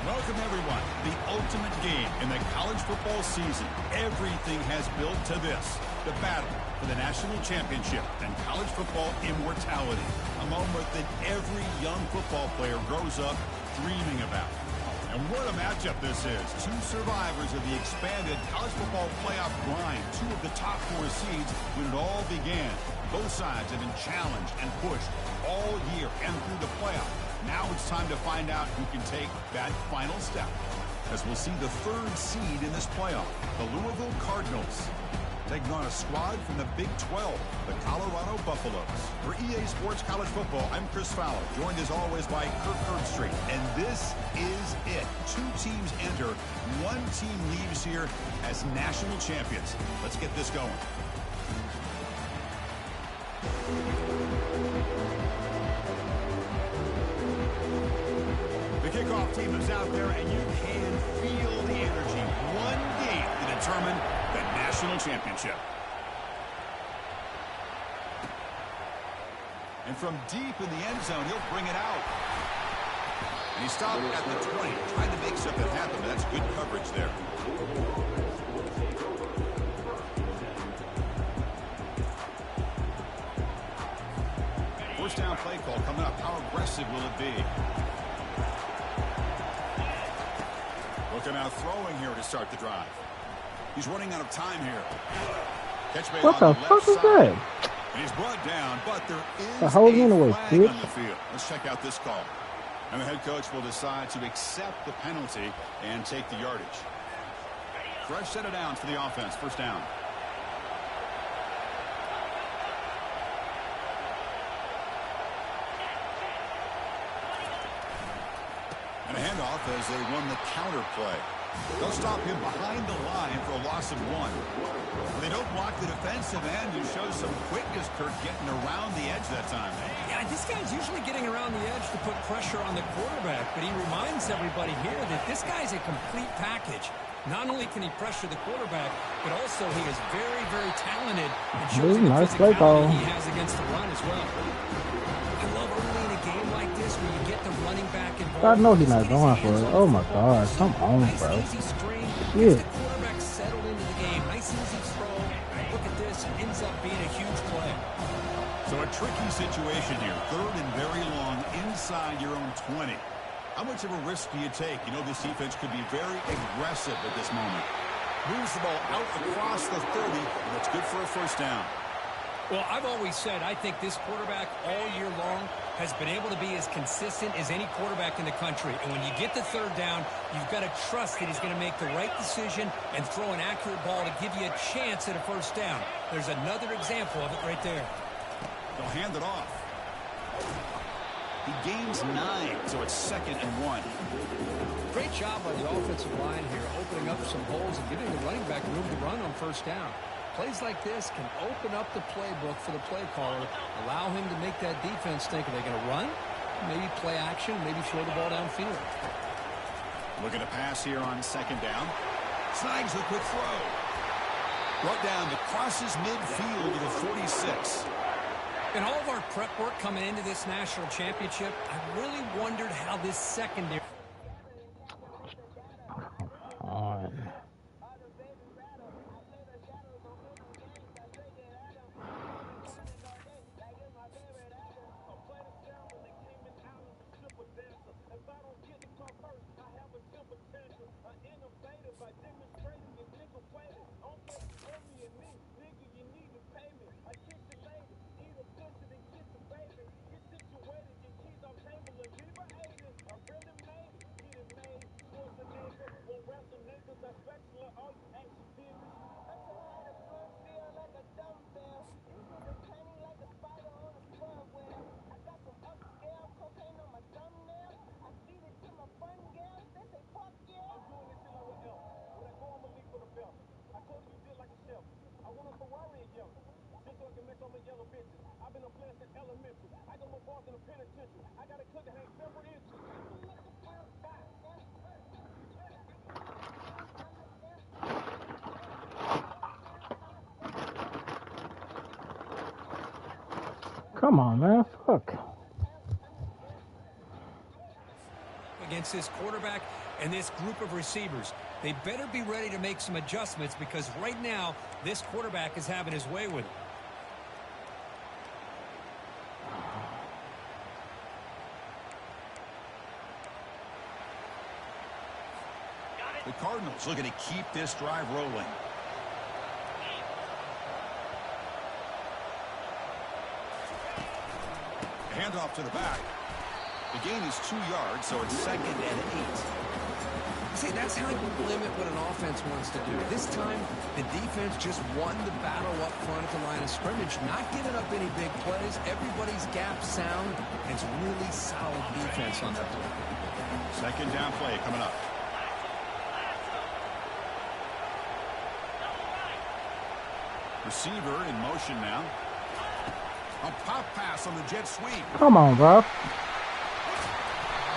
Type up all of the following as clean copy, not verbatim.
Welcome, everyone. The ultimate game in the college football season. Everything has built to this. The battle for the national championship and college football immortality. A moment that every young football player grows up dreaming about. And what a matchup this is. Two survivors of the expanded college football playoff grind. Two of the top 4 seeds when it all began. Both sides have been challenged and pushed all year and through the playoff. Now it's time to find out who can take that final step, as we'll see the 3rd seed in this playoff, the Louisville Cardinals, taking on a squad from the Big 12, the Colorado Buffaloes. For EA Sports College Football, I'm Chris Fowler, joined as always by Kirk Herbstreit. And this is it. 2 teams enter, 1 team leaves here as national champions. Let's get this going. The kickoff team is out there, and you can feel the energy. 1 game to determine the national championship. And from deep in the end zone, he'll bring it out. And he stopped at the 20, trying to make something happen, but that's good coverage there. First down play call coming up. How aggressive will it be? Looking out throwing here to start the drive. He's running out of time here. Catch made what on the fuck is that? And he's brought down, but there is the hell is in the way, flag bitch? on the field. Let's check out this call. And the head coach will decide to accept the penalty and take the yardage. Fresh set of downs for the offense. First down. And a handoff as they won the counter play. They'll stop him behind the line for a loss of 1. They don't block the defensive end, who shows some quickness, Kirk, getting around the edge that time. Yeah, this guy's usually getting around the edge to put pressure on the quarterback, but he reminds everybody here that this guy's a complete package. Not only can he pressure the quarterback, but also he is very, very talented and shows the physicality he has against the run as well. I love early in a game like this where you get the running back involved. I know he's not going for it. Oh my God, come on, bro. Yeah. The quarterback settled into the game. Nice easy throw. Look at this. Ends up being a huge play. So a tricky situation here. 3rd and very long inside your own 20. How much of a risk do you take? You know this defense could be very aggressive at this moment. Moves the ball out across the 30, and that's good for a first down. Well, I've always said I think this quarterback all year long has been able to be as consistent as any quarterback in the country. And when you get the 3rd down, you've got to trust that he's going to make the right decision and throw an accurate ball to give you a chance at a first down. There's another example of it right there. They'll hand it off. He gains 9, so it's 2nd and 1. Great job by the offensive line here, opening up some holes and giving the running back room to run on first down. Plays like this can open up the playbook for the play caller, allow him to make that defense think, are they going to run? Maybe play action, maybe throw the ball downfield. Looking to pass here on 2nd down. Snags the quick throw. Brought down to crosses midfield to the 46. In all of our prep work coming into this national championship, I really wondered how this secondary... Come on, man. Fuck. against this quarterback and this group of receivers. They better be ready to make some adjustments because right now, this quarterback is having his way with it. The Cardinals looking to keep this drive rolling. Handoff to the back. The gain is 2 yards, so it's 2nd and 8. See, that's how you limit what an offense wants to do. This time, the defense just won the battle up front at the line of scrimmage, not giving up any big plays. Everybody's gap sound. It's really solid defense on that play. 2nd down play coming up. Receiver in motion now. A pop pass on the jet sweep. Come on, bro.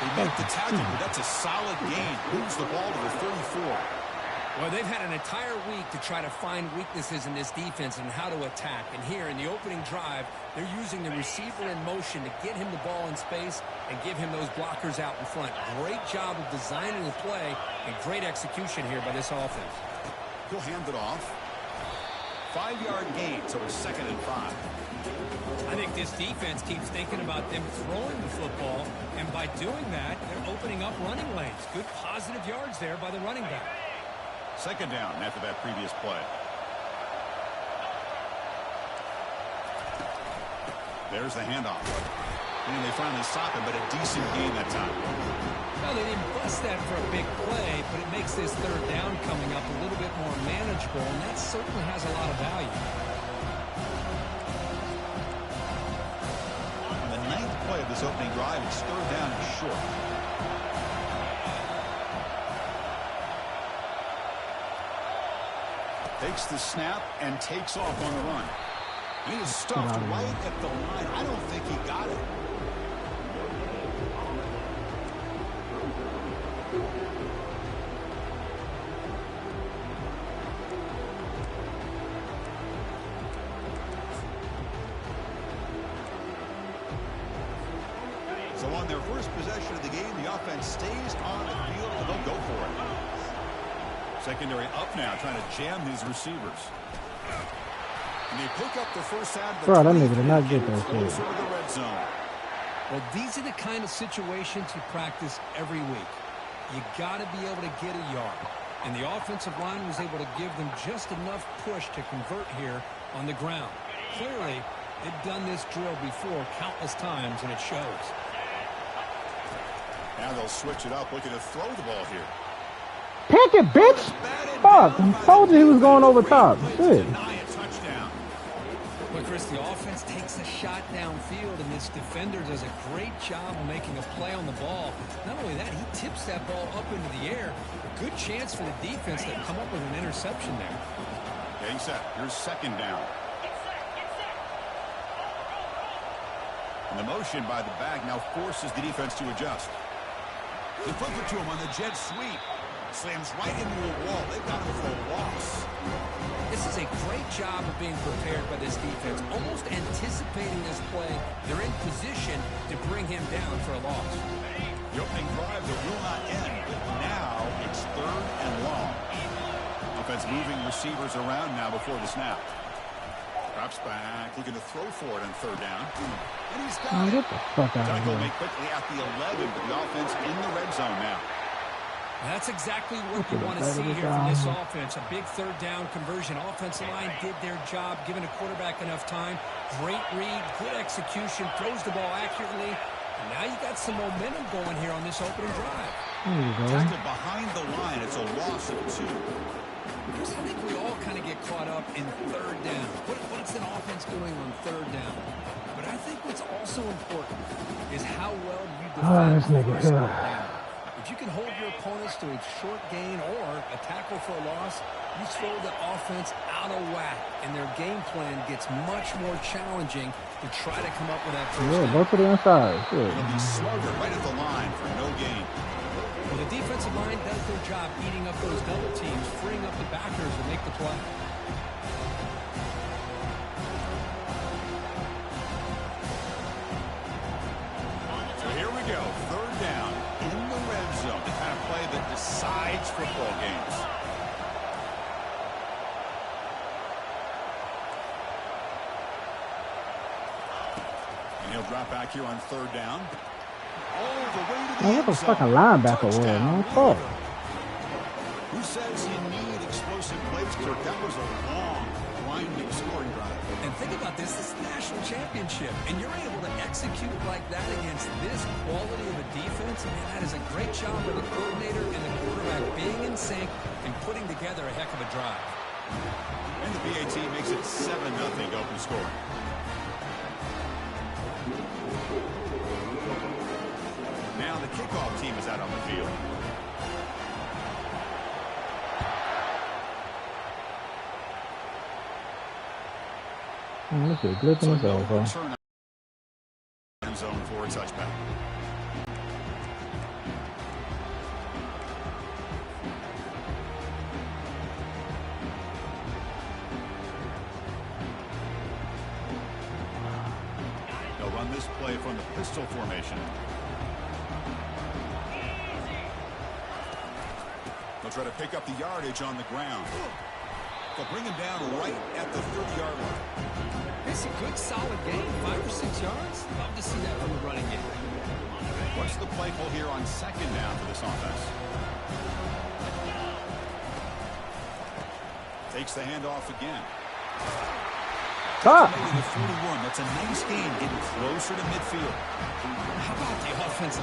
They make the tackle, but that's a solid gain. Moves the ball to the 34. Well, they've had an entire week to try to find weaknesses in this defense and how to attack. And here in the opening drive, they're using the receiver in motion to get him the ball in space and give him those blockers out in front. Great job of designing the play and great execution here by this offense. He'll hand it off. 5-yard gain, so it's 2nd and 5. I think this defense keeps thinking about them throwing the football, and by doing that, they're opening up running lanes. Good positive yards there by the running back. 2nd down after that previous play. There's the handoff. And they finally stop him, but a decent gain that time. Well, they didn't bust that for a big play, but it makes this 3rd down coming up a little bit more manageable, and that certainly has a lot of value. On the 9th play of this opening drive, it's 3rd down and short. Takes the snap and takes off on the run. He is stuffed right at the line. I don't think he got it. So on their first possession of the game, the offense stays on the field and they'll go for it. Secondary up now, trying to jam his receivers. And they pick up the first out of the Bro, that nigga did not get that closer shit. to the red zone. Well, these are the kind of situations you practice every week. You got to be able to get a yard. And the offensive line was able to give them just enough push to convert here on the ground. Clearly, they've done this drill before countless times, and it shows. Now they'll switch it up, looking to throw the ball here. Pick it, bitch! Fuck, I told you he was going over top. Shit. But Chris, the offense takes a shot downfield, and this defender does a great job of making a play on the ball. Not only that, he tips that ball up into the air. A good chance for the defense to come up with an interception there. Getting set. Here's 2nd down. And the motion by the back now forces the defense to adjust. They flip it to him on the jet sweep. Slams right into a wall. They've got him for a loss. This is a great job of being prepared by this defense. Almost anticipating this play, they're in position to bring him down for a loss. The opening drive that will not end, but now it's 3rd and long. Offense moving receivers around now before the snap. Drops back, looking to throw for it on 3rd down. And he's got it. Get the fuck out of Tackle here. made quickly at the 11, but the offense in the red zone now. That's exactly what you want to see here from this offense. A big 3rd down conversion. Offensive line did their job, giving a quarterback enough time. Great read, good execution, throws the ball accurately. And now you got some momentum going here on this opening drive. There you go. Tackled behind the line. It's a loss of 2. Chris, I think we all kind of get caught up in 3rd down. What's an offense doing on 3rd down? But I think what's also important is how well you defend this nigga first here. down. If you can hold your opponents to a short gain or a tackle for a loss, you throw the offense out of whack, and their game plan gets much more challenging to try to come up with that first Yeah, down. go to the inside. Shit. It'll be smothered right at the line for no gain. Well, the defensive line does their job eating up those double teams, freeing up the backers to make the play. So here we go. 3rd down in the red zone. tonight's football games. And he'll drop back here on third down. All the way to the Man, what the fucking linebacker was, man? Fuck. Who says you need explosive plays, Kirk? That was a long, winding scoring drive. And think about this. This is the national championship, and you're able to execute like that against this quality of a defense. Man, that is a great job by the coordinator and the quarterback being in sync and putting together a heck of a drive. And the BAT makes it 7-0 open scoring. Now the kickoff team is out on the field. Let's see, blipping his over. End zone for a touchback. They'll run this play from the pistol formation. They'll try to pick up the yardage on the ground. They'll bring him down right at the 30-yard line. It's a good, solid game, 5 or 6 yards. Love to see that from the running game. What's the play call here on second down for this offense? Takes the handoff again. Ah! Maybe the 41. That's a nice game, getting closer to midfield. How about the offensive